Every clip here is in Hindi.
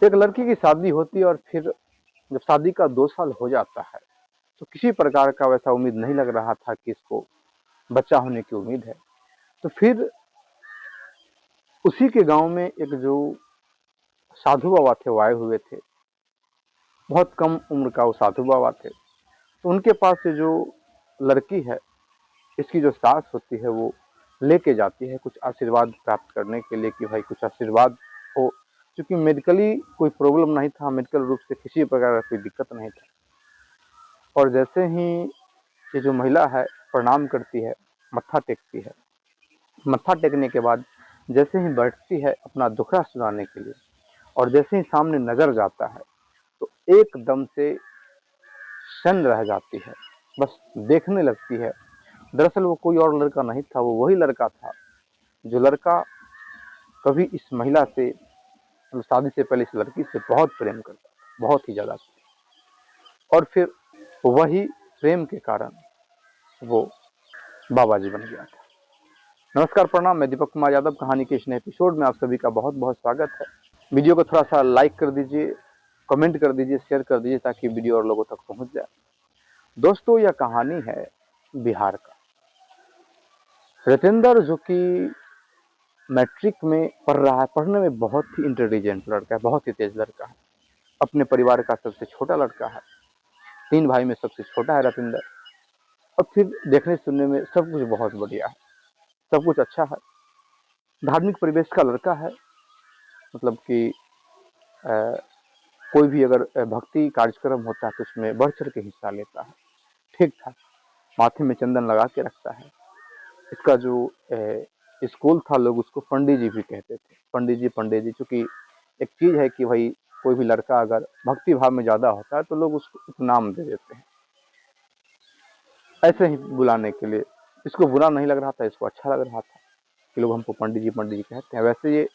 एक लड़की की शादी होती है और फिर जब शादी का 2 साल हो जाता है तो किसी प्रकार का वैसा उम्मीद नहीं लग रहा था कि इसको बच्चा होने की उम्मीद है। तो फिर उसी के गांव में एक जो साधु बाबा थे वो आए हुए थे। बहुत कम उम्र का वो साधु बाबा थे। तो उनके पास से जो लड़की है, इसकी जो सास होती है, वो लेके जाती है कुछ आशीर्वाद प्राप्त करने के लिए कि भाई कुछ आशीर्वाद हो। क्योंकि मेडिकली कोई प्रॉब्लम नहीं था, मेडिकल रूप से किसी प्रकार का कोई दिक्कत नहीं था। और जैसे ही ये जो महिला है प्रणाम करती है, मत्था टेकती है, मत्था टेकने के बाद जैसे ही बैठती है अपना दुखड़ा सुनाने के लिए, और जैसे ही सामने नजर जाता है तो एकदम से शन रह जाती है, बस देखने लगती है। दरअसल वो कोई और लड़का नहीं था, वो वही लड़का था जो लड़का कभी इस महिला से, मतलब शादी से पहले इस लड़की से बहुत प्रेम करता, बहुत ही ज्यादा। और फिर वही प्रेम के कारण वो बाबा जी बन गया था। नमस्कार, प्रणाम। मैं दीपक कुमार यादव। कहानी के इस नए एपिसोड में आप सभी का बहुत बहुत स्वागत है। वीडियो को थोड़ा सा लाइक कर दीजिए, कमेंट कर दीजिए, शेयर कर दीजिए ताकि वीडियो और लोगों तक पहुंच जाए। दोस्तों, यह कहानी है बिहार का। रतेंद्र, जो कि मैट्रिक में पढ़ रहा है, पढ़ने में बहुत ही इंटेलिजेंट लड़का है, बहुत ही तेज लड़का है, अपने परिवार का सबसे छोटा लड़का है, 3 भाई में सबसे छोटा है रतेंद्र। और फिर देखने सुनने में सब कुछ बहुत बढ़िया है, सब कुछ अच्छा है। धार्मिक परिवेश का लड़का है, मतलब कि कोई भी अगर भक्ति कार्यक्रम होता है तो उसमें बढ़ चढ़ के हिस्सा लेता है। ठीक ठाक माथे में चंदन लगा के रखता है। इसका जो स्कूल था, लोग उसको पंडित जी भी कहते थे, पंडित जी पंडित जी। चूंकि एक चीज है कि भाई कोई भी लड़का अगर भक्ति भाव में ज्यादा होता है तो लोग उसको उपनाम दे देते हैं, ऐसे ही बुलाने के लिए। इसको बुरा नहीं लग रहा था, इसको अच्छा लग रहा था कि लोग हमको पंडित जी कहते हैं। वैसे ये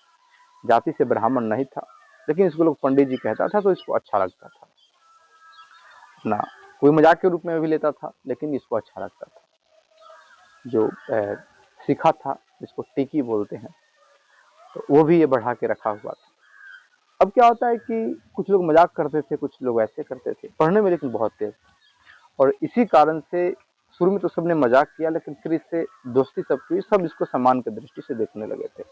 जाति से ब्राह्मण नहीं था, लेकिन इसको लोग पंडित जी कहता था तो इसको अच्छा लगता था। ना कोई मजाक के रूप में भी लेता था, लेकिन इसको अच्छा लगता था। जो सीखा था, जिसको टिकी बोलते हैं, तो वो भी ये बढ़ा के रखा हुआ था। अब क्या होता है कि कुछ लोग मजाक करते थे, कुछ लोग ऐसे करते थे, पढ़ने में लेकिन बहुत तेज। और इसी कारण से शुरू में तो सबने मजाक किया, लेकिन फिर इससे दोस्ती सब की, सब इसको सम्मान की दृष्टि से देखने लगे थे।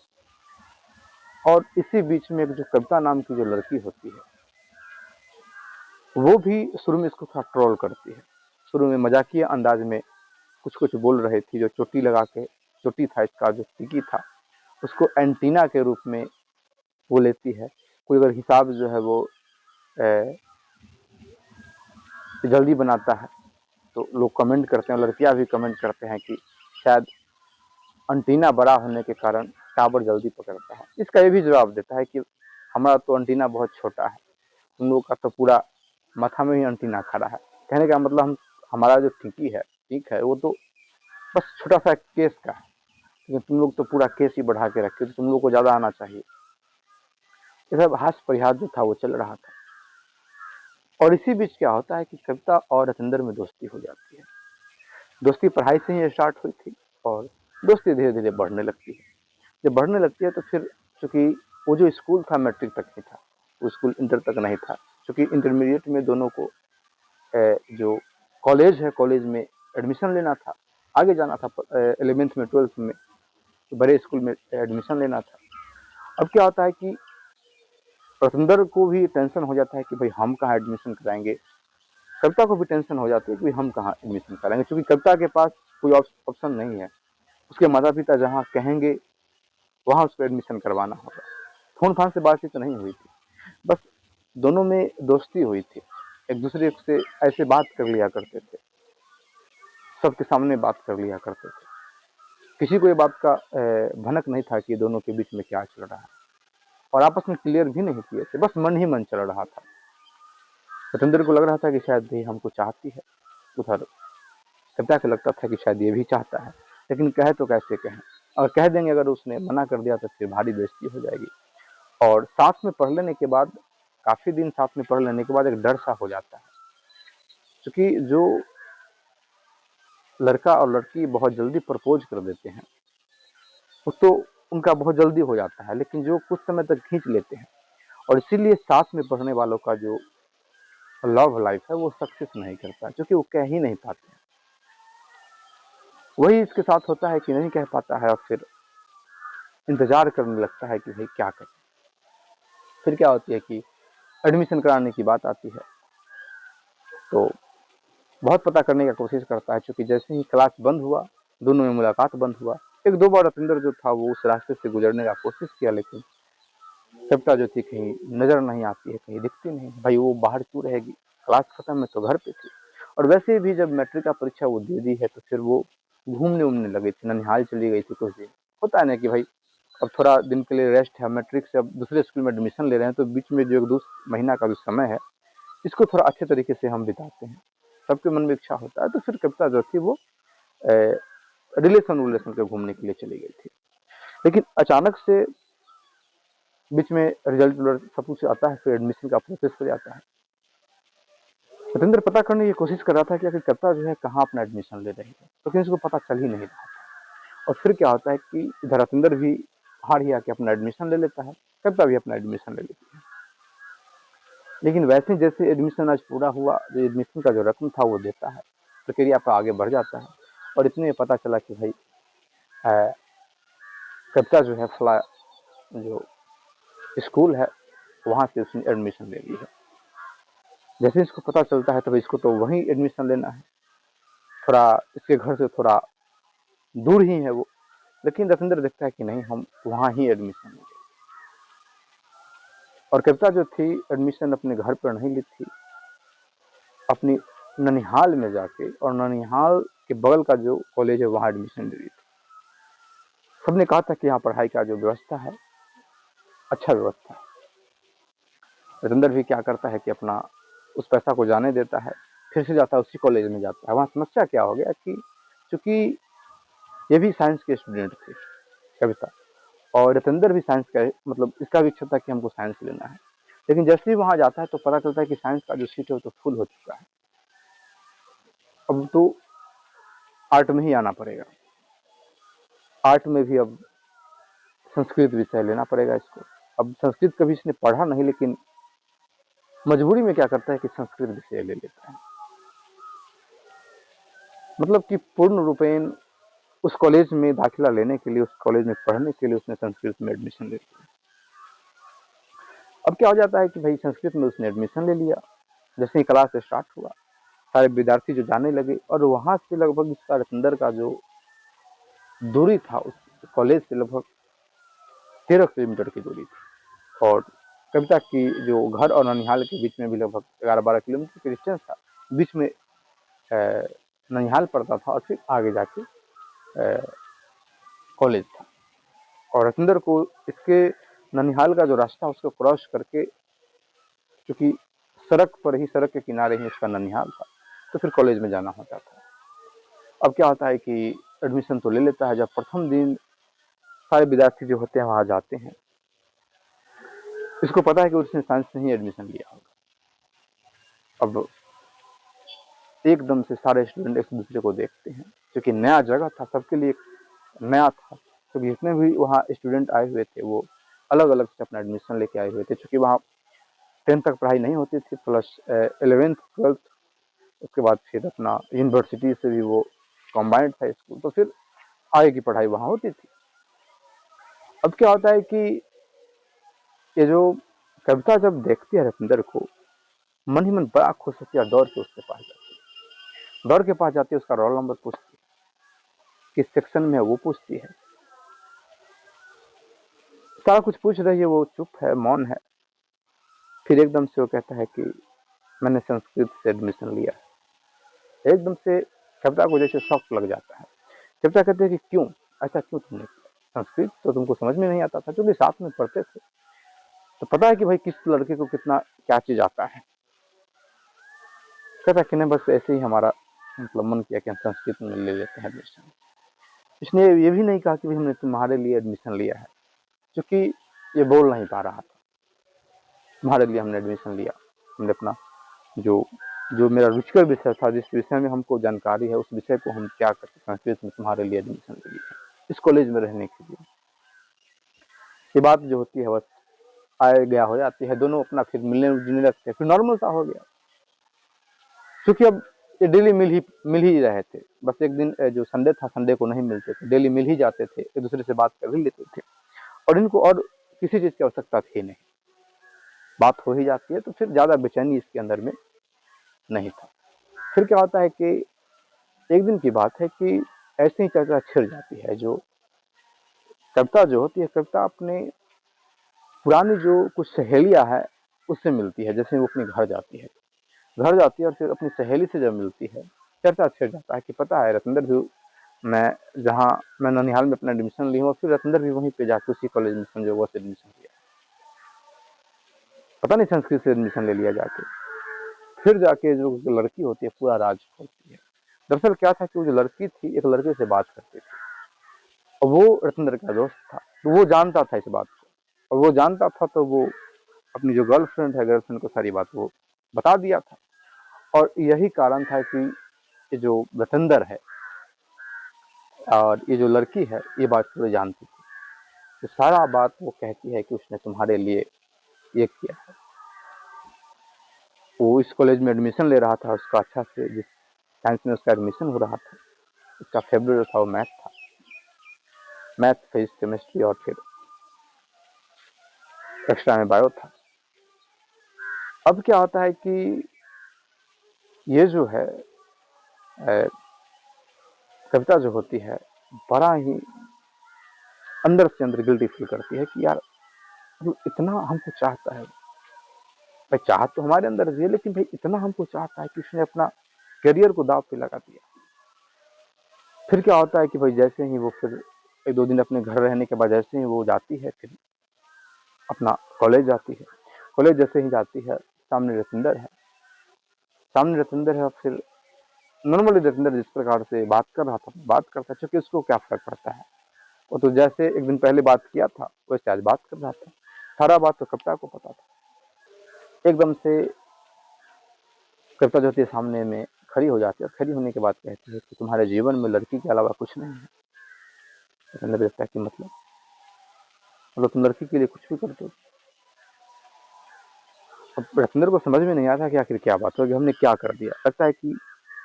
और इसी बीच में एक जो कविता नाम की जो लड़की होती है, वो भी शुरू में इसको थोड़ा ट्रोल करती है। शुरू में मजाकिया अंदाज में कुछ कुछ बोल रही थी। जो चोटी लगा के, चोटी था इसका जो टिकी था, उसको एंटीना के रूप में वो लेती है। कोई अगर हिसाब जो है वो जल्दी बनाता है तो लोग कमेंट करते हैं, लड़कियां भी कमेंट करते हैं कि शायद एंटीना बड़ा होने के कारण टावर जल्दी पकड़ता है। इसका ये भी जवाब देता है कि हमारा तो एंटीना बहुत छोटा है, तुम लोग का तो पूरा माथा में ही एंटीना खड़ा है। कहने का मतलब हमारा जो टिकी है, ठीक है, वो तो बस छोटा सा केस का है, लेकिन तुम लोग तो पूरा केस ही बढ़ा के रखे, तो तुम लोग को ज्यादा आना चाहिए। ये सब हास्य परिहास जो था वो चल रहा था। और इसी बीच क्या होता है कि कविता और रतेंद्र में दोस्ती हो जाती है। दोस्ती पढ़ाई से ही स्टार्ट हुई थी और दोस्ती धीरे धीरे बढ़ने लगती है। जब बढ़ने लगती है तो फिर चूंकि वो जो स्कूल था मैट्रिक तक ही था, वो स्कूल इंटर तक नहीं था। चूंकि इंटरमीडिएट में दोनों को जो कॉलेज है, कॉलेज में एडमिशन लेना था, आगे जाना था। 11th में 12th में तो बड़े स्कूल में एडमिशन लेना था। अब क्या होता है कि रतेंद्र को भी टेंशन हो जाता है कि भाई हम कहाँ एडमिशन कराएंगे। कविता को भी टेंशन हो जाती है कि हम कहाँ एडमिशन कराएंगे, क्योंकि कविता के पास कोई ऑप्शन नहीं है। उसके माता पिता जहाँ कहेंगे वहाँ उसको एडमिशन करवाना होगा। फोन फान से बातचीत नहीं हुई थी, बस दोनों में दोस्ती हुई थी। एक दूसरे से ऐसे बात कर लिया करते थे, सबके सामने बात कर लिया करते थे। किसी को ये बात का भनक नहीं था कि दोनों के बीच में क्या चल रहा है, और आपस में क्लियर भी नहीं किए थे, बस मन ही मन चल रहा था। रतेंद्र को लग रहा था कि शायद ये हमको चाहती है, उधर कविता को लगता था कि शायद ये भी चाहता है, लेकिन कहे तो कैसे कहें। और कह देंगे, अगर उसने मना कर दिया तो फिर भारी बेइज्जती हो जाएगी। और साथ में पढ़ लेने के बाद, काफी दिन साथ में पढ़ लेने के बाद एक डर सा हो जाता है। क्योंकि जो लड़का और लड़की बहुत जल्दी प्रपोज कर देते हैं, वो तो उनका बहुत जल्दी हो जाता है, लेकिन जो कुछ समय तक खींच लेते हैं और इसीलिए साथ में पढ़ने वालों का जो लव लाइफ है वो सक्सेस नहीं करता, क्योंकि वो कह ही नहीं पाते। वही इसके साथ होता है कि नहीं कह पाता है और फिर इंतजार करने लगता है कि भाई क्या करें। फिर क्या होती है कि एडमिशन कराने की बात आती है तो बहुत पता करने की कोशिश करता है, क्योंकि जैसे ही क्लास बंद हुआ, दोनों में मुलाकात बंद हुआ, एक दो बार रविंदर जो था वो उस रास्ते से गुजरने का कोशिश किया, लेकिन कविता जो थी कहीं नजर नहीं आती है, कहीं दिखती नहीं। भाई वो बाहर क्यों रहेगी, क्लास खत्म है तो घर पे थी। और वैसे भी जब मैट्रिक का परीक्षा वो दे दी है तो फिर वो घूमने उमने लगी थी, ननिहाल चली गई थी कुछ दिन। होता है ना कि भाई अब थोड़ा दिन के लिए रेस्ट है, मैट्रिक से अब दूसरे स्कूल में एडमिशन ले रहे हैं, तो बीच में जो एक दो महीना का जो समय है इसको थोड़ा अच्छे तरीके से हम बिताते हैं, सबके मन में इच्छा होता है। तो फिर कविता जो थी वो रिलेशन के घूमने के लिए चली गई थी। लेकिन अचानक से बीच में रिजल्ट सब कुछ आता है, फिर एडमिशन का प्रोसेस हो जाता है। सतेंद्र पता करने की कोशिश कर रहा था कि आखिर कविता जो है कहाँ अपना एडमिशन ले रही है, लेकिन उसको पता चल ही नहीं रहा था। और फिर क्या होता है कि इधर रविंदर भी हार ही आके अपना एडमिशन ले लेता है, कविता भी अपना एडमिशन ले लेती है। लेकिन वैसे जैसे एडमिशन आज पूरा हुआ, जो एडमिशन का जो रकम था वो देता है, प्रक्रिया पर आगे बढ़ जाता है। और इतने में पता चला कि भाई कविता जो है फला जो स्कूल है वहाँ से उसने एडमिशन ले ली है। जैसे इसको पता चलता है तब इसको तो वहीं एडमिशन लेना है, थोड़ा इसके घर से थोड़ा दूर ही है वो। लेकिन रविंदर देखता है कि नहीं, हम वहाँ ही एडमिशन लेंगे। और कविता जो थी एडमिशन अपने घर पर नहीं ली थी, अपनी ननिहाल में जाके, और ननिहाल के बगल का जो कॉलेज है वहाँ एडमिशन ले ली थी। सबने कहा था कि यहाँ पढ़ाई का जो व्यवस्था है अच्छा व्यवस्था है। रविंदर भी क्या करता है कि अपना उस पैसा को जाने देता है, फिर से जाता है उसी कॉलेज में जाता है। वहाँ समस्या क्या हो गया कि चूंकि ये भी साइंस के स्टूडेंट थे कविता, और रविंदर भी साइंस का, मतलब इसका भी इच्छा था कि हमको साइंस लेना है। लेकिन जैसे ही वहाँ जाता है तो पता चलता है कि साइंस का जो सीट है वो तो फुल हो चुका है, अब तो आर्ट में ही आना पड़ेगा। आर्ट में भी अब संस्कृत विषय लेना पड़ेगा इसको। अब संस्कृत कभी इसने पढ़ा नहीं, लेकिन मजबूरी में क्या करता है कि संस्कृत विषय ले लेता है। मतलब कि पूर्ण रूपेण उस कॉलेज में दाखिला लेने के लिए, उस कॉलेज में पढ़ने के लिए उसने संस्कृत में एडमिशन ले लिया। अब क्या हो जाता है कि भाई संस्कृत में उसने एडमिशन ले लिया। जैसे ही क्लास स्टार्ट हुआ, सारे विद्यार्थी जो जाने लगे, और वहां से लगभग इसका रविंदर का जो दूरी था उस कॉलेज से लगभग 13 किलोमीटर की दूरी थी। और कविता की जो घर और ननिहाल के बीच में भी लगभग 11-12 किलोमीटर की डिस्टेंस था। बीच में ननिहाल पड़ता था और फिर आगे जाके कॉलेज था। और रविंदर को इसके ननिहाल का जो रास्ता उसको क्रॉस करके, क्योंकि सड़क पर ही, सड़क के किनारे ही उसका ननिहाल था, तो फिर कॉलेज में जाना होता था। अब क्या होता है कि एडमिशन तो ले लेता है। जब प्रथम दिन सारे विद्यार्थी जो होते हैं वहां जाते हैं, इसको पता है कि उसने साइंस में ही एडमिशन लिया होगा। अब एकदम से सारे स्टूडेंट एक दूसरे को देखते हैं, क्योंकि नया जगह था, सबके लिए नया था। तो जितने भी वहाँ स्टूडेंट आए हुए थे वो अलग अलग से अपना एडमिशन लेके आए हुए थे, क्योंकि वहाँ 10th तक पढ़ाई नहीं होती थी, प्लस 11th 12th, उसके बाद फिर अपना यूनिवर्सिटी से भी वो कॉम्बाइंड था स्कूल, तो फिर आगे की पढ़ाई वहाँ होती थी। अब क्या होता है कि ये जो कविता जब देखती है रविंदर को, मन ही मन बड़ा खुश होती है, दौड़ के उसके पास जाती है। दौड़ के पास जाती है, उसका रोल नंबर पूछती है, किस सेक्शन में है वो पूछती है, सारा कुछ पूछ रही है। वो चुप है, मौन है। फिर एकदम से वो कहता है कि मैंने संस्कृत से एडमिशन लिया है। एकदम से कविता को जैसे शॉक लग जाता है। कविता कहते हैं कि क्यों, ऐसा क्यों तुमने किया? संस्कृत तो तुमको समझ में नहीं आता था, क्योंकि साथ में पढ़ते थे, तो पता है कि भाई किस लड़के को कितना क्या चीज आता है। कहता कि नहीं, बस ऐसे ही हमारा मतलब मन किया कि हम संस्कृत में ले लेते हैं एडमिशन। इसने ये भी नहीं कहा कि भाई हमने तुम्हारे लिए एडमिशन लिया है, क्योंकि ये बोल नहीं पा रहा था। तुम्हारे लिए हमने एडमिशन लिया, हमने अपना जो जो मेरा रुचिकर विषय था, जिस विषय में हमको जानकारी है, उस विषय को हम क्या करते संस्कृत में तुम्हारे लिए एडमिशन ले लिया है, इस कॉलेज में रहने के लिए। ये बात जो होती है बस आए गया हो जाती है, दोनों अपना फिर मिलने जुलने लगते हैं, फिर नॉर्मल सा हो गया। क्योंकि अब ये डेली मिल ही रहे थे, बस एक दिन जो संडे था, संडे को नहीं मिलते थे, डेली मिल ही जाते थे, एक दूसरे से बात कर ही लेते थे, और इनको और किसी चीज की आवश्यकता थी नहीं, बात हो ही जाती है, तो फिर ज्यादा बेचैनी इसके अंदर में नहीं था। फिर क्या होता है कि एक दिन की बात है कि ऐसे ही चर्चा छिड़ जाती है, जो कविता जो होती है, कविता अपने पुरानी जो कुछ सहेलियां है उससे मिलती है। जैसे वो अपने घर जाती है और फिर अपनी सहेली से जब मिलती है, चर्चा छिड़ जाता है कि पता है रतंदर भी, मैं जहाँ मैं ननिहाल में अपना एडमिशन ली हूँ, फिर रतंदर भी वहीं पे जाके उसी कॉलेज में संजोगों से एडमिशन लिया, पता नहीं संस्कृत से एडमिशन ले लिया जाके। फिर जाके जो लड़की होती है पूरा राज खोलती है। दरअसल क्या था कि वो जो लड़की थी एक लड़के से बात करती थी, और वो रतंदर का दोस्त था, तो वो जानता था इस बात को, और वो जानता था तो वो अपनी जो गर्लफ्रेंड को सारी बात वो बता दिया था। और यही कारण था कि ये जो रतंदर है और ये जो लड़की है ये बात पूरे जानती थी, तो सारा बात वो कहती है कि उसने तुम्हारे लिए ये किया है। वो इस कॉलेज में एडमिशन ले रहा था, उसका अच्छा से जिस साइंस में उसका एडमिशन हो रहा था, उसका फेवरेट था वो मैथ था, मैथ, फिजिक्स, केमिस्ट्री और फिर एक्स्ट्रा में बायो था। अब क्या होता है कि ये जो है कविता जो होती है बड़ा ही अंदर से अंदर गिल्टी फील करती है कि यार जो इतना हमको चाहता है, भाई चाहत तो हमारे अंदर भी है, लेकिन भाई इतना हमको चाहता है कि उसने अपना करियर को दाव पे लगा दिया। फिर क्या होता है कि भाई जैसे ही वो फिर एक दो दिन अपने घर रहने के बाद जैसे ही वो जाती है फिर अपना कॉलेज जाती है, कॉलेज जैसे ही जाती है सामने रतंदर है, और फिर नॉर्मली रतंदर जिस प्रकार से बात कर रहा था बात करता, क्योंकि उसको क्या फर्क पड़ता है, वो तो जैसे एक दिन पहले बात किया था वैसे आज बात कर रहा था, सारा बात तो कविता को पता था। एकदम से कविता जो होती है सामने में खड़ी हो जाती है, और खड़ी होने के बाद कहती है कि तुम्हारे जीवन में लड़की के अलावा कुछ नहीं है। रतंदर देखता है कि मतलब तुम लड़की के लिए कुछ भी करते हो। अब रतंदर को समझ में नहीं आता कि आखिर क्या बात होगी, हमने क्या कर दिया। लगता है कि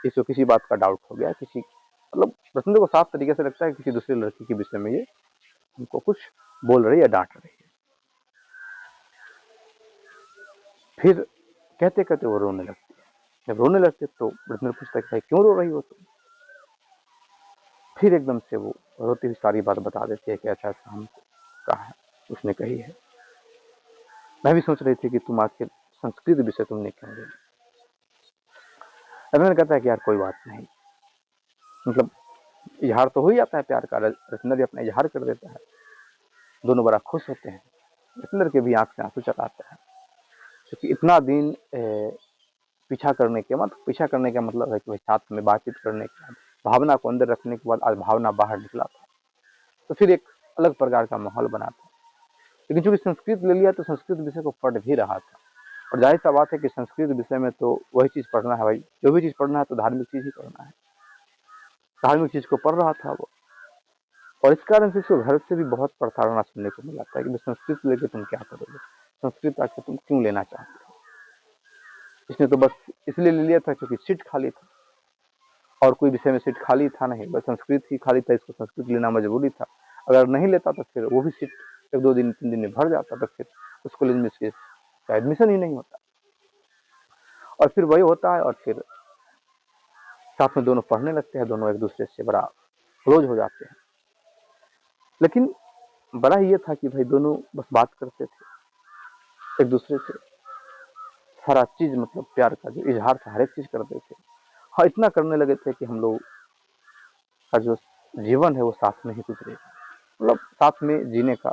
इसको किसी बात का डाउट हो गया, किसी मतलब रतंदर को साफ तरीके से लगता है कि किसी दूसरी लड़की के विषय में ये हमको कुछ बोल रही है, डांट रही है। फिर कहते कहते वो रोने लगती है। जब रोने लगते तो रतंदर पूछता है कि भाई क्यों रो रही हो तुम। फिर एकदम से वो रोती हुई सारी बात बता देती है कि ऐसा ऐसा हमको कहा है, उसने कही है, मैं भी सोच रही थी कि तुम आखिर संस्कृत विषय तुमने क्यों ले लिया। रतंदर कहता है कि यार कोई बात नहीं, मतलब इजहार तो हो ही जाता है प्यार का, रतंदर भी अपना इजहार कर देता है, दोनों बड़ा खुश होते हैं। रतंदर के भी आंख से आंसू चला आता है, क्योंकि इतना दिन पीछा करने का मतलब है कि भाई साथ में बातचीत करने के बाद भावना को अंदर रखने के बाद आज भावना बाहर निकला था, तो फिर एक अलग प्रकार का माहौल बना था। लेकिन चूंकि संस्कृत ले लिया तो संस्कृत विषय को पढ़ भी रहा था, और जाहिर सा बात है कि संस्कृत विषय में तो वही चीज पढ़ना है भाई, जो भी चीज पढ़ना है तो धार्मिक चीज ही पढ़ना है, धार्मिक चीज को पढ़ रहा था वो। और इस कारण से इसको घर से भी बहुत प्रताड़ना सुनने को मिला था कि संस्कृत लेके तुम क्या करोगे, संस्कृत आके तुम क्यों लेना चाहते हो। इसने तो बस इसलिए ले लिया था क्योंकि सीट खाली था, और कोई विषय में सीट खाली था नहीं, बस संस्कृत ही खाली था, इसको संस्कृत लेना मजबूरी था। अगर नहीं लेता तो फिर वो भी सीट एक दो दिन तीन दिन में भर जाता, तो फिर उस कॉलेज में इसका एडमिशन ही नहीं होता। और फिर वही होता है, और फिर साथ में दोनों पढ़ने लगते हैं, दोनों एक दूसरे से बड़ा क्लोज हो जाते हैं। लेकिन बड़ा ये था कि भाई दोनों बस बात करते थे एक दूसरे से, सारा चीज मतलब प्यार का जो इजहार था हर एक चीज करते थे। हाँ, इतना करने लगे थे कि हम लोग का जो जीवन है वो साथ में ही गुजरेगा, मतलब साथ में जीने का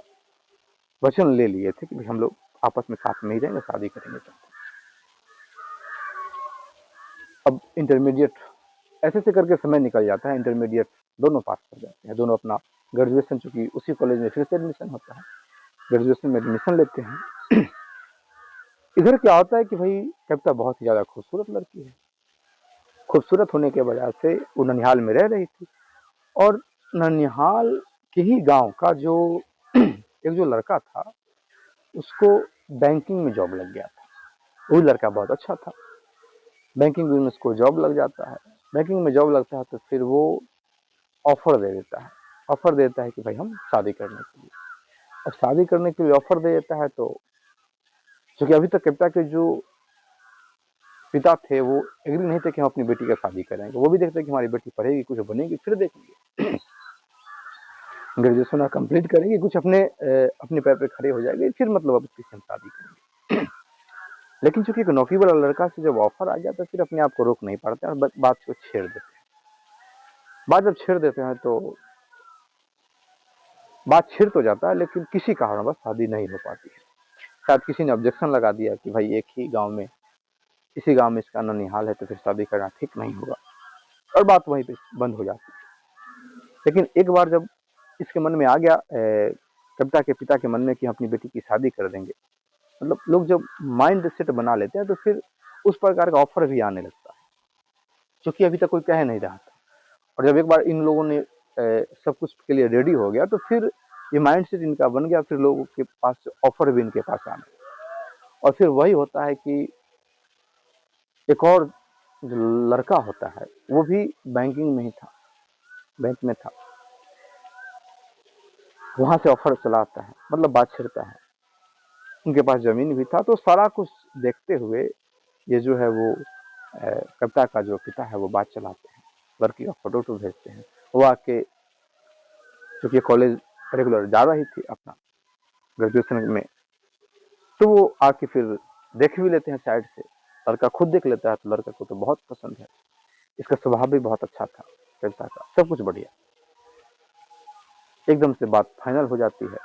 वचन ले लिए थे कि भाई हम लोग आपस में साथ में ही रहेंगे, शादी करेंगे। तो अब इंटरमीडिएट ऐसे ऐसे करके समय निकल जाता है, इंटरमीडिएट दोनों पास कर जाते हैं, दोनों अपना ग्रेजुएशन, चूंकि उसी कॉलेज में फिर से एडमिशन होता है, ग्रेजुएशन में एडमिशन लेते हैं। इधर क्या होता है कि भाई कविता बहुत ही ज्यादा खूबसूरत लड़की है, खूबसूरत होने के वजह से वो ननिहाल में रह रही थी, और ननिहाल के ही गांव का जो एक जो लड़का था उसको बैंकिंग में जॉब लग गया था। वही लड़का बहुत अच्छा था, बैंकिंग में उसको जॉब लग जाता है। बैंकिंग में जॉब लगता है तो फिर वो ऑफर दे देता है, ऑफर देता है कि भाई हम शादी करने के लिए। अब शादी करने के लिए ऑफर दे देता है तो क्योंकि अभी तक कविता के जो पिता थे वो एग्री नहीं थे कि हम अपनी बेटी का शादी करेंगे। वो भी देखते कि हमारी बेटी पढ़ेगी, कुछ बनेगी, फिर देखेंगे। ग्रेजुएशन कंप्लीट करेंगे, कुछ अपने पैर पे खड़े हो जाएंगे, फिर मतलब अब इसकी हम शादी करेंगे। लेकिन चूंकि एक नौकरी वाला लड़का से जब ऑफर आ जाता है, फिर अपने आप को रोक नहीं पाते और बात को छेड़ देते हैं। बात जब छेड़ देते हैं तो बात छिड़ तो जाता है, लेकिन किसी कारणवश शादी नहीं हो पाती है। शायद किसी ने ऑब्जेक्शन लगा दिया कि भाई एक ही गांव में, इसी गांव में इसका ननिहाल है, तो फिर शादी करना ठीक नहीं होगा, और बात वहीं पे बंद हो जाती है। लेकिन एक बार जब इसके मन में आ गया, कविता के पिता के मन में, कि अपनी बेटी की शादी कर देंगे, मतलब लोग जब माइंड सेट बना लेते हैं तो फिर उस प्रकार का ऑफर भी आने लगता है, क्योंकि अभी तक कोई कह नहीं रहा था। और जब एक बार इन लोगों ने सब कुछ के लिए रेडी हो गया, तो फिर ये माइंड सेट इनका बन गया, फिर लोगों के पास ऑफर भी इनके पास आने। और फिर वही होता है कि एक और जो लड़का होता है वो भी बैंकिंग में ही था, बैंक में था, वहां से ऑफर चला आता है, मतलब बात छिड़ता है। उनके पास जमीन भी था, तो सारा कुछ देखते हुए ये जो है वो कविता का जो पिता है वो बात चलाते हैं, लड़की का फोटो वोटो भेजते हैं। वो आके, क्योंकि कॉलेज रेगुलर जा रही थी अपना ग्रेजुएशन में, तो वो आके फिर देख भी लेते हैं साइड से। लड़का खुद देख लेता है तो लड़का को तो बहुत पसंद है, इसका स्वभाव भी बहुत अच्छा था कविता का, सब कुछ बढ़िया। एकदम से बात फाइनल हो जाती है।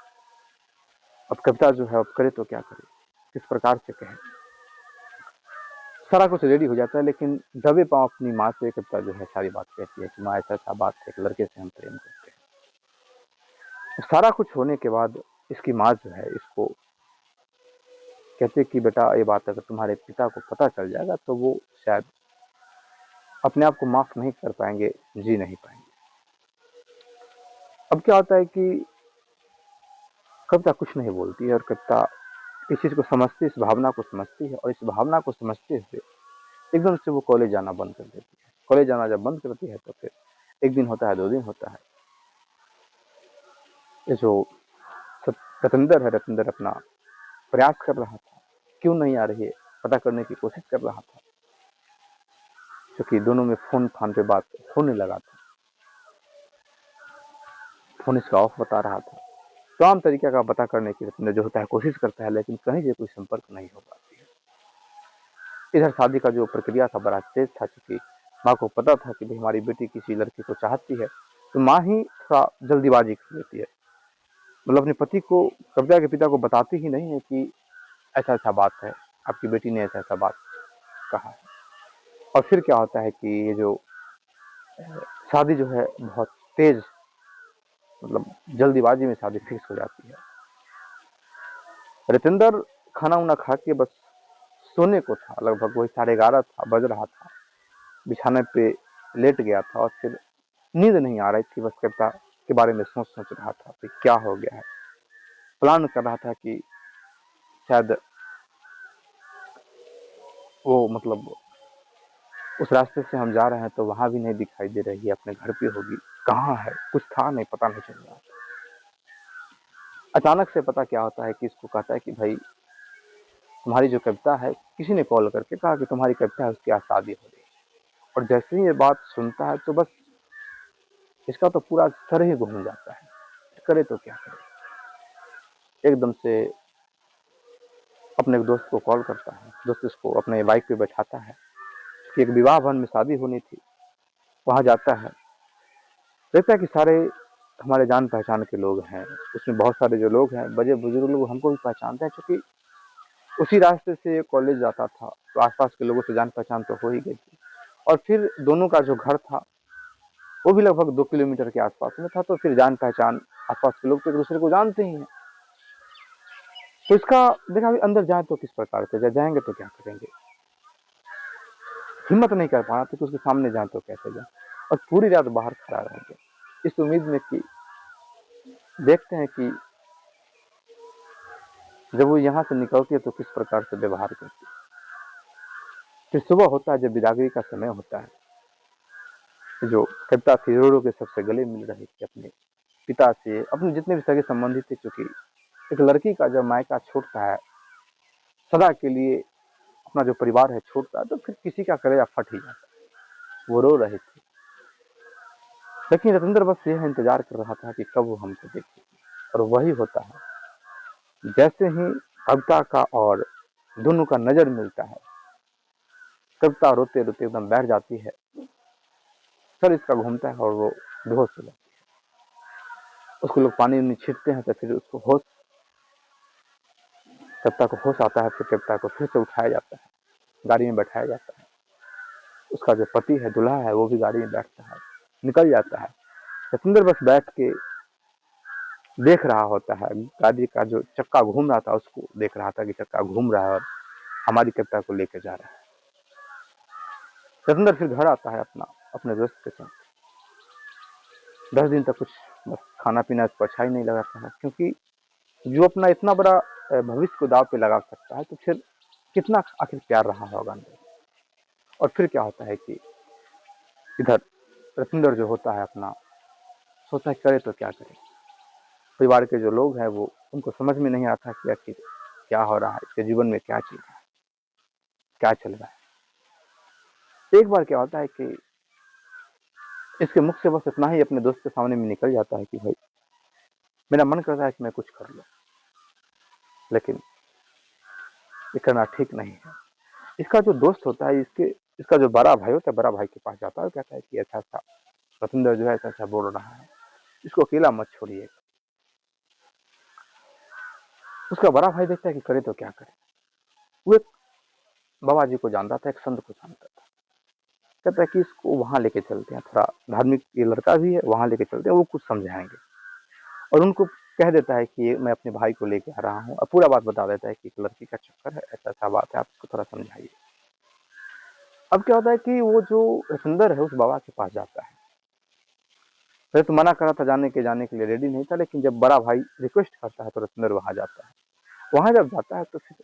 अब कविता जो है अब करे तो क्या करे, किस प्रकार से कहे। सारा कुछ रेडी हो जाता है, लेकिन दबे पांव अपनी माँ से कविता जो है सारी बात कहती है कि माँ ऐसा ऐसा बात है, एक लड़के से हम प्रेम करते हैं। सारा कुछ होने के बाद इसकी माँ जो है इसको कहते कि बेटा ये बात अगर तुम्हारे पिता को पता चल जाएगा तो वो शायद अपने आप को माफ नहीं कर पाएंगे, जी नहीं पाएंगे। अब क्या होता है कि कविता कुछ नहीं बोलती है, और कविता इस चीज को समझती, इस भावना को समझती है, और इस भावना को समझते हुए एकदम से वो कॉलेज जाना बंद कर देती है। कॉलेज जाना जब बंद करती है तो फिर एक दिन होता है, 2 दिन होता है, ये जो रतिंदर है, रतिंदर अपना प्रयास कर रहा था, क्यों नहीं आ रही है पता करने की कोशिश कर रहा था, क्योंकि दोनों में फोन फान पे बात होने लगा था। फोन इसका ऑफ बता रहा था, तमाम तरीके का पता करने की रतिंदर जो होता है कोशिश करता है, लेकिन कहीं से कोई संपर्क नहीं हो पाती है। इधर शादी का जो प्रक्रिया था बड़ा तेज था, चूंकि माँ को पता था कि भाई हमारी बेटी किसी लड़के को चाहती है, तो माँ ही थोड़ा जल्दीबाजी कर लेती है, मतलब अपने पति को, कविता के पिता को बताती ही नहीं है कि ऐसा ऐसा बात है, आपकी बेटी ने ऐसा ऐसा बात कहा है। और फिर क्या होता है कि ये जो शादी जो है बहुत तेज, मतलब जल्दीबाजी में शादी फिक्स हो जाती है। रतिंदर खाना उना खा के बस सोने को था, लगभग वही 11:30 था, बज रहा था, बिछाने पे लेट गया था, और फिर नींद नहीं आ रही थी, बस कविता के बारे में सोच सोच रहा था कि क्या हो गया है। प्लान कर रहा था कि शायद वो, मतलब उस रास्ते से हम जा रहे हैं तो वहां भी नहीं दिखाई दे रही है, अपने घर पे होगी, कहाँ है, कुछ था नहीं, पता नहीं चल रहा। अचानक से पता क्या होता है कि इसको कहता है कि भाई तुम्हारी जो कविता है, किसी ने कॉल करके कहा कि तुम्हारी कविता है उसकी आज शादी हो रही है। और जैसे ही ये बात सुनता है तो बस इसका तो पूरा सर ही घूम जाता है, करे तो क्या करे। एकदम से अपने एक दोस्त को कॉल करता है, दोस्त इसको अपने बाइक पे बैठाता है, कि एक विवाह भवन में शादी होनी थी, वहां जाता है, देखता है कि सारे हमारे जान पहचान के लोग हैं, उसमें बहुत सारे जो लोग हैं बड़े बुजुर्ग लोग हमको भी पहचानते हैं, क्योंकि उसी रास्ते से कॉलेज जाता था, तो आसपास के लोगों से जान पहचान तो हो ही गई थी। और फिर दोनों का जो घर था वो भी लगभग 2 किलोमीटर के आसपास में था, तो फिर जान पहचान, आसपास के लोग तो एक दूसरे को जानते ही हैं। तो इसका देखा अभी अंदर जाए तो किस प्रकार से जाएंगे, तो क्या करेंगे, हिम्मत नहीं कर पा रहा था कि उसके सामने जाए तो कैसे जाए, और पूरी रात बाहर खड़ा रहेंगे इस उम्मीद में कि देखते हैं कि जब वो यहाँ से निकलती है तो किस प्रकार से व्यवहार करती है। फिर सुबह होता है, जब बिदागरी का समय होता है, जो कविता थी रो रो के सबसे गले मिल रही थी, अपने पिता से, अपने जितने भी सगे संबंधी थे। चूंकि एक लड़की का जब मायका छोड़ता है, सदा के लिए अपना जो परिवार है छोड़ता है, तो फिर किसी का कलेजा फट ही जाता है। वो रो रहे थे, लेकिन रविंद्र बस यह इंतजार कर रहा था कि कब वो हमको देखे। और वही होता है, जैसे ही कविता का और दोनों का नजर मिलता है, कविता रोते रोते एकदम बैठ जाती है, सर इसका घूमता है और वो बेहोश हो जाती है। उसको लोग पानी उनी छींटते हैं, तो फिर उसको होश, कविता को होश आता है। फिर कविता को फिर से उठाया जाता है, गाड़ी में बैठाया जाता है। उसका जो पति है, दूल्हा है, वो भी गाड़ी में बैठता है, निकल जाता है। सतेंद्र बस बैठ के देख रहा होता है, गाड़ी का जो चक्का घूम रहा था उसको देख रहा था कि चक्का घूम रहा है और हमारी कविता को लेकर जा रहा है। सतेंद्र फिर घर आता है अपने दोस्त के साथ। 10 दिन तक कुछ बस खाना पीना इसको अच्छा ही नहीं लगा था, क्योंकि जो अपना इतना बड़ा भविष्य को दाव पे लगा सकता है, तो फिर कितना आखिर प्यार रहा होगा अंदर। और फिर क्या होता है कि इधर रविंदर जो होता है अपना सोचता है करे तो क्या करे। परिवार के जो लोग हैं वो उनको समझ में नहीं आता कि आखिर क्या हो रहा है, इसके जीवन में क्या चल रहा है, क्या चल रहा है। एक बार क्या होता है कि इसके मुख से बस इतना ही अपने दोस्त के सामने में निकल जाता है कि भाई मेरा मन करता है कि मैं कुछ कर लूं, लेकिन ये करना ठीक नहीं है। इसका जो दोस्त होता है, इसका जो बड़ा भाई होता है, बड़ा भाई के पास जाता है, कहता है कि अच्छा अच्छा रविंदर जो है ऐसा अच्छा बोल रहा है, इसको अकेला मत छोड़िए। उसका बड़ा भाई देखता है कि करे तो क्या करे। वो एक बाबा जी को जानता था, एक संत को जानता था। कहता है कि इसको वहां लेके चलते हैं, थोड़ा धार्मिक ये लड़का भी है, वहां लेके चलते हैं, वो कुछ समझाएंगे। और उनको कह देता है कि मैं अपने भाई को लेके आ रहा हूँ, और पूरा बात बता देता है कि एक लड़की का चक्कर है, ऐसा ऐसा बात है, आप इसको थोड़ा समझाइए। अब क्या होता है कि वो जो सुंदर है उस बाबा के पास जाता है। पहले तो मना करा था, जाने के लिए रेडी नहीं था, लेकिन जब बड़ा भाई रिक्वेस्ट करता है तो रविंदर वहां जाता है। वहां जब जाता है तो फिर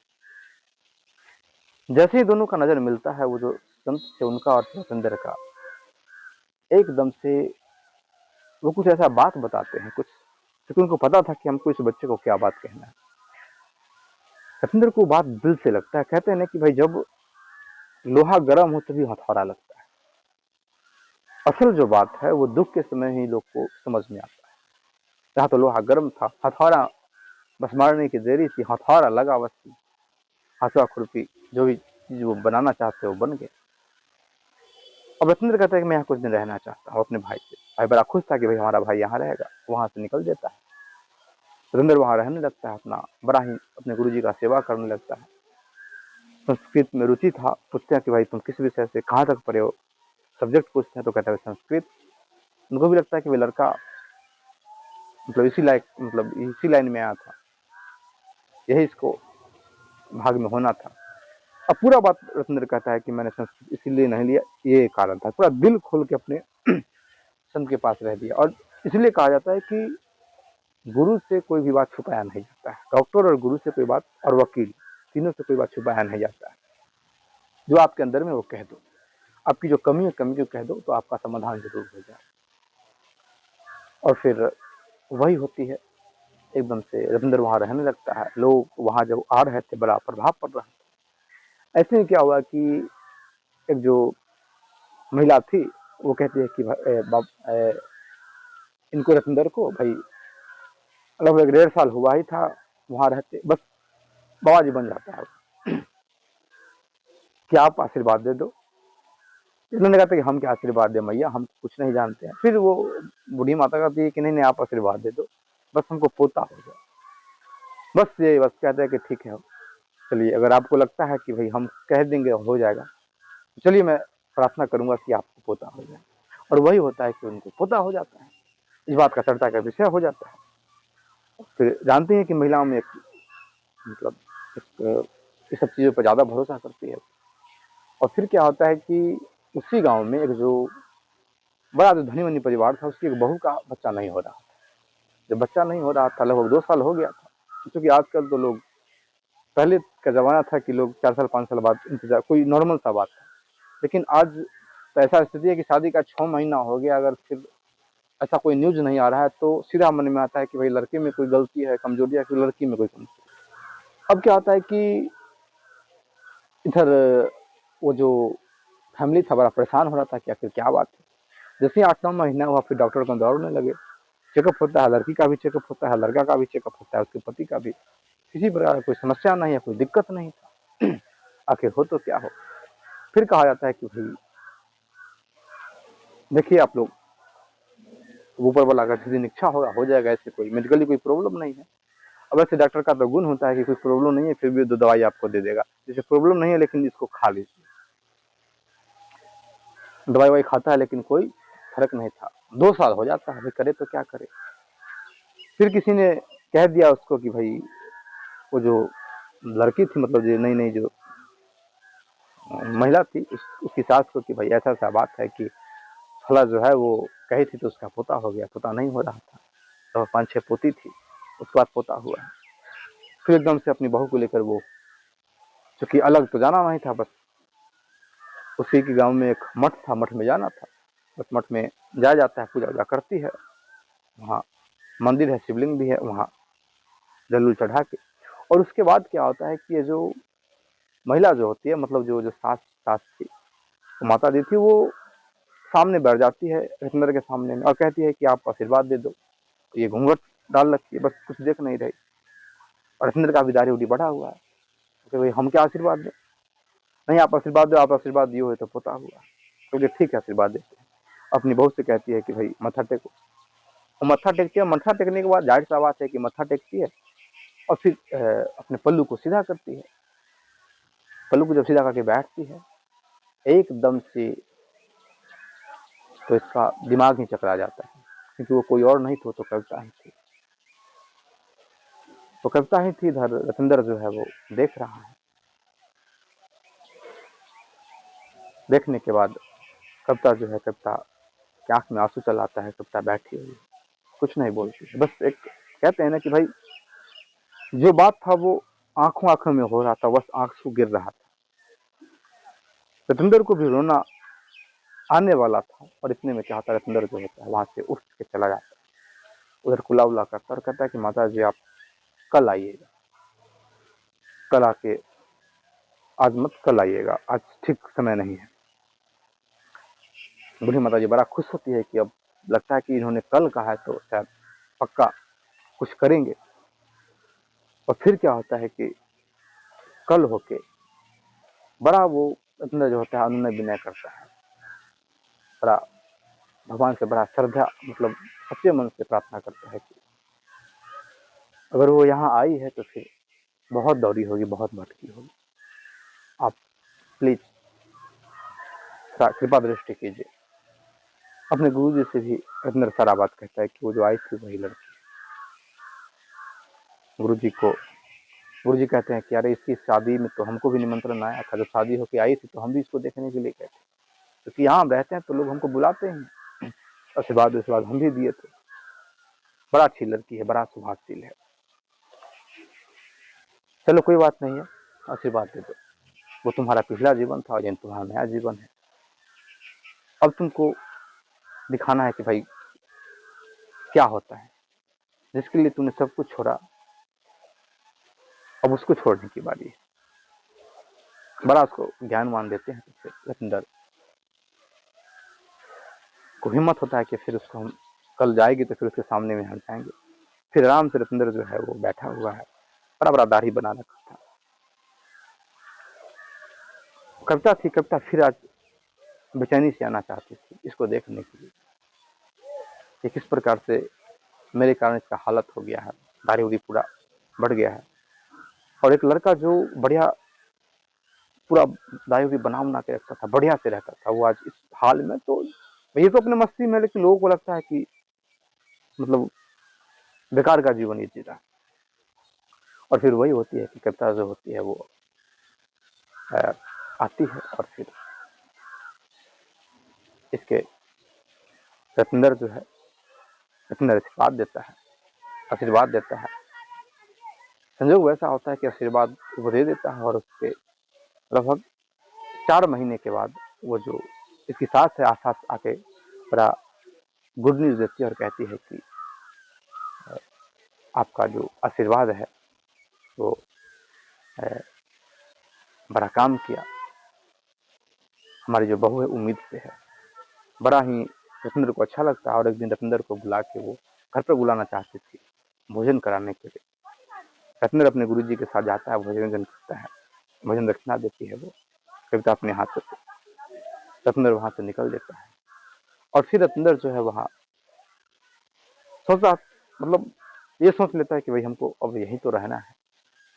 जैसे ही दोनों का नजर मिलता है, वो जो संत थे उनका और रविंदर का, एकदम से वो कुछ ऐसा बात बताते हैं, कुछ, क्योंकि उनको पता था कि हमको इस बच्चे को क्या बात कहना है। रविंदर को बात दिल से लगता है। कहते हैं ना कि भाई जब लोहा गर्म हो तभी हथौड़ा लगता है। असल जो बात है वो दुख के समय ही लोग को समझ में आता है। यहाँ तो लोहा गर्म था, हथौड़ा बस मारने की देरी थी, हथौड़ा लगा बस, हथुआ खुरपी जो भी चीज वो बनाना चाहते वो बन गए। अब रविंद्र कहता है कि मैं यहाँ कुछ दिन रहना चाहता हूँ अपने भाई से। भाई बड़ा खुश था कि भाई हमारा भाई यहाँ रहेगा, वहां से निकल देता है। रविंद्र वहां रहने लगता है, अपना बड़ा ही अपने गुरु जी का सेवा करने लगता है। संस्कृत में रुचि था। पूछते हैं कि भाई तुम किस विषय से कहाँ तक पढ़े हो, सब्जेक्ट पूछते हैं तो कहता है संस्कृत। उनको भी लगता है कि वे लड़का मतलब इसी लाइन में आया था, यही इसको भाग में होना था। अब पूरा बात रविंद्र कहता है कि मैंने संस्कृत इसीलिए नहीं लिया, ये कारण था। पूरा दिल खोल के अपने संत के पास रह दिया। और इसलिए कहा जाता है कि गुरु से कोई भी बात छुपाया नहीं जाता है। डॉक्टर और गुरु से कोई बात, और वकील, तीनों से कोई बात छुपाया नहीं जाता है। जो आपके अंदर में वो कह दो, आपकी जो कमी है कमी को कह दो, तो आपका समाधान जरूर हो जाए। और फिर वही होती है, एकदम से रविंद्र वहां रहने लगता है। लोग वहां जब आ रहे थे बड़ा प्रभाव पड़ रहा था। ऐसे में क्या हुआ कि एक जो महिला थी वो कहती है कि इनको रविंदर को भाई लगभग 1.5 साल हुआ ही था वहां रहते, बस बाबा जी बन जाता है कि आप आशीर्वाद दे दो। इन्होंने कहा था कि हम क्या आशीर्वाद दे मैया, हम कुछ नहीं जानते हैं। फिर वो बूढ़ी माता कहती है कि नहीं नहीं आप आशीर्वाद दे दो, बस हमको पोता हो जाए। बस ये बस कहते हैं कि ठीक है, चलिए अगर आपको लगता है कि भाई हम कह देंगे हो जाएगा, तो चलिए मैं प्रार्थना करूंगा कि आपको पोता हो जाए। और वही होता है कि उनको पोता हो जाता है। इस बात का चर्चा का विषय हो जाता है। फिर जानते हैं कि महिलाओं में एक मतलब एक इस सब चीज़ों पर ज़्यादा भरोसा करती है। और फिर क्या होता है कि उसी गांव में एक जो बड़ा जो धनी वनी परिवार था, उसकी एक बहू का बच्चा नहीं हो रहा था। जब बच्चा नहीं हो रहा था, लगभग 2 साल हो गया था, क्योंकि आजकल तो लोग पहले का ज़माना था कि लोग 4 साल 5 साल बाद इंतज़ार, कोई नॉर्मल सा बात था। लेकिन आज तो ऐसा स्थिति है कि शादी का 6 महीना हो गया, अगर फिर ऐसा कोई न्यूज़ नहीं आ रहा है तो सीधा मन में आता है कि भाई लड़के में कोई गलती है, कमजोरी है, कि लड़की में कोई कमजोरी। अब क्या होता है कि इधर वो जो फैमिली था बड़ा परेशान हो रहा था कि आखिर क्या बात है। जैसे ही 8-9 महीना हुआ फिर डॉक्टर को दौड़ने लगे। चेकअप होता है, लड़की का भी चेकअप होता है, लड़का का भी चेकअप होता है, उसके पति का भी। किसी प्रकार कोई समस्या नहीं है, कोई दिक्कत नहीं था। आखिर हो तो क्या हो। फिर कहा जाता है कि भाई देखिए आप लोग, ऊपर वाला का जिस दिन इच्छा होगा हो जाएगा, ऐसे कोई मेडिकली कोई प्रॉब्लम नहीं है। अब ऐसे डॉक्टर का तो गुण होता है कि कोई प्रॉब्लम नहीं है फिर भी 2 दवाई आपको दे देगा, जैसे प्रॉब्लम नहीं है लेकिन इसको खा लीजिए। दवाई ववाई खाता है लेकिन कोई फर्क नहीं था। 2 साल हो जाता है, भाई करे तो क्या करे। फिर किसी ने कह दिया उसको कि भाई वो जो लड़की थी, मतलब जो नई नई जो महिला थी, उसकी सास को कि भाई ऐसा ऐसा बात है कि फला जो है वो कही थी तो उसका पोता हो गया, पोता नहीं हो रहा था। तो 5-6 पोती थी, उसके बाद पोता हुआ है। फिर एकदम से अपनी बहू को लेकर वो, चूंकि अलग तो जाना नहीं था, बस उसी के गांव में एक मठ था, मठ में जाना था। बस मठ में जाया जाता है, पूजा वूजा करती है, वहाँ मंदिर है, शिवलिंग भी है, वहाँ जल उल चढ़ा के। और उसके बाद क्या होता है कि ये जो महिला जो होती है, मतलब जो जो सास सास थी, तो माता जी थी, वो सामने बैठ जाती है रत्नेंद्र के सामने में और कहती है कि आप आशीर्वाद दे दो। ये घूंघट डाल रखी है, बस कुछ देख नहीं रही। और रत्नेंद्र का भी दाढ़ी उड़ी बढ़ा हुआ है कि भाई हम क्या आशीर्वाद दें। नहीं आप आशीर्वाद दो, आप आशीर्वाद दियो है तो पोता हुआ। तो ठीक है आशीर्वाद देते हैं। अपनी बहू से कहती है कि भाई मत्था टेको। और मत्था टेकती है। मत्था टेकने के बाद जाहिर सा बात है कि मत्था टेकती है और फिर अपने पल्लू को सीधा करती है। पल्लू को जब सीधा करके बैठती है, एकदम से तो इसका दिमाग ही चकरा जाता है, क्योंकि वो कोई और नहीं थी, तो कविता ही थी। तो कविता ही थी। इधर रतंदर जो है वो देख रहा है। देखने के बाद कविता जो है, कविता की आंख में आंसू चला आता है। कविता बैठी हुई कुछ नहीं बोलती है। बस एक कहते हैं ना कि भाई जो बात था वो आंखों आंखों में हो रहा था, बस आंसू गिर रहा था। रतंदर को भी रोना आने वाला था, और इतने में क्या होता, रतंदर जो होता है वहां से उठ के चला जाता है, उधर कुला उला करता और कहता है कि माता जी आप कल आइएगा, कल आके, आज मत कल आइएगा, आज ठीक समय नहीं है। बूढ़ी माता जी बड़ा खुश होती है कि अब लगता है कि इन्होंने कल कहा है तो शायद पक्का कुछ करेंगे। और फिर क्या होता है कि कल होके बड़ा वो अंदर जो होता है अनुनय विनय करता है, बड़ा भगवान से बड़ा श्रद्धा, मतलब सच्चे मन से प्रार्थना करता है कि अगर वो यहाँ आई है तो फिर बहुत दौड़ी होगी, बहुत भटकी होगी, आप प्लीज कृपा दृष्टि कीजिए। अपने गुरु जी से भी अंदर सारा बात कहता है कि वो जो आई थी वही लड़की। गुरु जी को, गुरु जी कहते हैं कि अरे इसकी शादी में तो हमको भी निमंत्रण आया था, जब शादी होके आई थी तो हम भी इसको देखने के लिए गए थे, क्योंकि यहाँ हम रहते हैं तो लोग हमको बुलाते हैं, आशीर्वाद हम भी दिए थे। बड़ा अच्छी लड़की है, बड़ा सुभाषशील है। चलो कोई बात नहीं है, आशीर्वाद दे दो। वो तुम्हारा पिछला जीवन था और ये तुम्हारा नया जीवन है। अब तुमको दिखाना है कि भाई क्या होता है। जिसके लिए तुमने सब कुछ छोड़ा, अब उसको छोड़ने की बारी है। बड़ा उसको ज्ञानवान देते हैं। तो फिर रतंदर को हिम्मत होता है कि फिर उसको हम कल जाएगी तो फिर उसके सामने में हम जाएंगे। फिर आराम से रतंदर जो है वो बैठा हुआ है, बड़ा बड़ा दाढ़ी बना रखा था। कविता थी, कविता फिर आज बेचैनी से आना चाहती थी इसको देखने के लिए कि किस प्रकार से मेरे कारण इसका हालत हो गया है, दाढ़ी उड़ी पूरा बढ़ गया है। और एक लड़का जो बढ़िया पूरा दाढ़ी उड़ी बना के रखता था, बढ़िया से रहता था, वो आज इस हाल में। तो ये तो अपने मस्ती में, लेकिन लोगों को लगता है कि मतलब बेकार का जीवन ये जीता। और फिर वही होती है कि कविता जो होती है वो आती है और फिर इसके रतंदर जो है, रतंदर आशीर्वाद देता है, आशीर्वाद देता है। संजोग वैसा होता है कि आशीर्वाद वो दे देता है और उसके लगभग 4 महीने के बाद वो जो इसकी सास है आस आके बड़ा गुड न्यूज़ देती है और कहती है कि आपका जो आशीर्वाद है वो बड़ा काम किया, हमारी जो बहू है उम्मीद पे है। बड़ा ही रत्नेंद्र को अच्छा लगता है और एक दिन रत्नेंद्र को बुला के वो घर पर बुलाना चाहती थी भोजन कराने के लिए। रत्नेंद्र अपने गुरुजी के साथ जाता है, भोजन करता है, भोजन दक्षिणा देती है वो कविता अपने हाथ से। रत्नेंद्र वहां से निकल देता है और फिर रत्नेंद्र जो है वहां सोचता, मतलब ये सोच लेता है कि भाई हमको अब यहीं तो रहना है।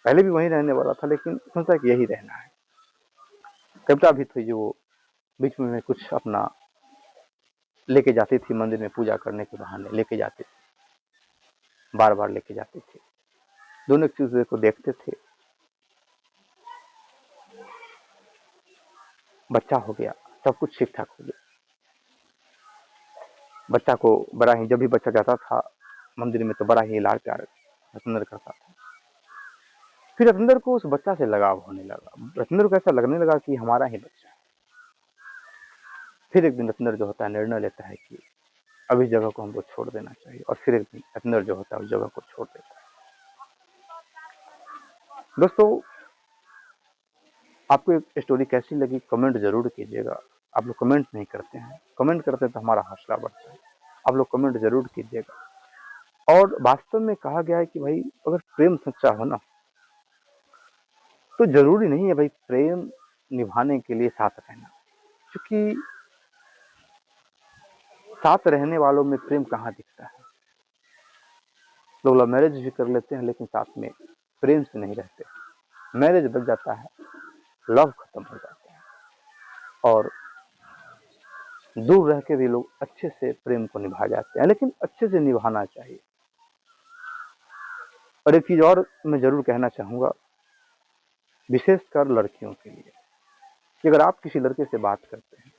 पहले भी वहीं रहने वाला था लेकिन सोचता है कि यही रहना है। कविता भी थी जो बीच में कुछ अपना लेके जाती थी मंदिर में पूजा करने के बहाने, लेके जाती थी, बार बार लेके जाती थी। दोनों एक दूसरे को देखते थे। बच्चा हो गया, सब कुछ ठीक ठाक हो गया। बच्चा को बड़ा ही, जब भी बच्चा जाता था मंदिर में तो बड़ा ही लाड प्यार रत्नेंद्र करता था। फिर रत्नेंद्र को उस बच्चा से लगाव होने लगा। रत्नेंद्र को ऐसा लगने लगा कि हमारा ही बच्चा है। फिर एक दिन रत्नेंद्र जो होता है निर्णय लेता है कि अब इस जगह को हमको छोड़ देना चाहिए और फिर एक दिन रत्नेंद्र जो होता है उस जगह को छोड़ देता है। दोस्तों, आपको एक स्टोरी कैसी लगी कमेंट जरूर कीजिएगा। आप लोग कमेंट नहीं करते हैं, कमेंट करते हैं तो हमारा हौसला बढ़ता है। आप लोग कमेंट जरूर कीजिएगा। और वास्तव में कहा गया है कि भाई अगर प्रेम सच्चा हो ना तो जरूरी नहीं है भाई प्रेम निभाने के लिए साथ रहना, क्योंकि साथ रहने वालों में प्रेम कहाँ दिखता है। लोग लव मैरिज भी कर लेते हैं लेकिन साथ में प्रेम से नहीं रहते। मैरिज बच जाता है, लव खत्म हो जाता है और दूर रह के भी लोग अच्छे से प्रेम को निभा जाते हैं, लेकिन अच्छे से निभाना चाहिए। और एक चीज और मैं जरूर कहना चाहूंगा, विशेषकर लड़कियों के लिए, कि अगर आप किसी लड़के से बात करते हैं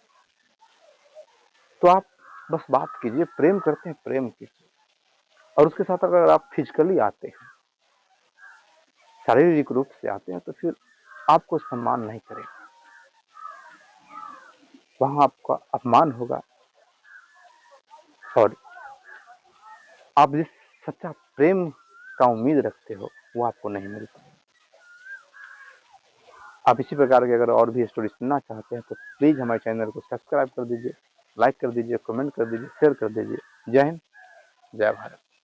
तो आप बस बात कीजिए। प्रेम करते हैं, प्रेम कीजिए। और उसके साथ अगर आप फिजिकली आते हैं, शारीरिक रूप से आते हैं, तो फिर आपको सम्मान नहीं करेगा, वहां आपका अपमान होगा और आप जिस सच्चा प्रेम का उम्मीद रखते हो वो आपको नहीं मिलता। आप इसी प्रकार के अगर और भी स्टोरी सुनना चाहते हैं तो प्लीज हमारे चैनल को सब्सक्राइब कर दीजिए, लाइक कर दीजिए, कमेंट कर दीजिए, शेयर कर दीजिए। जय हिंद, जय भारत।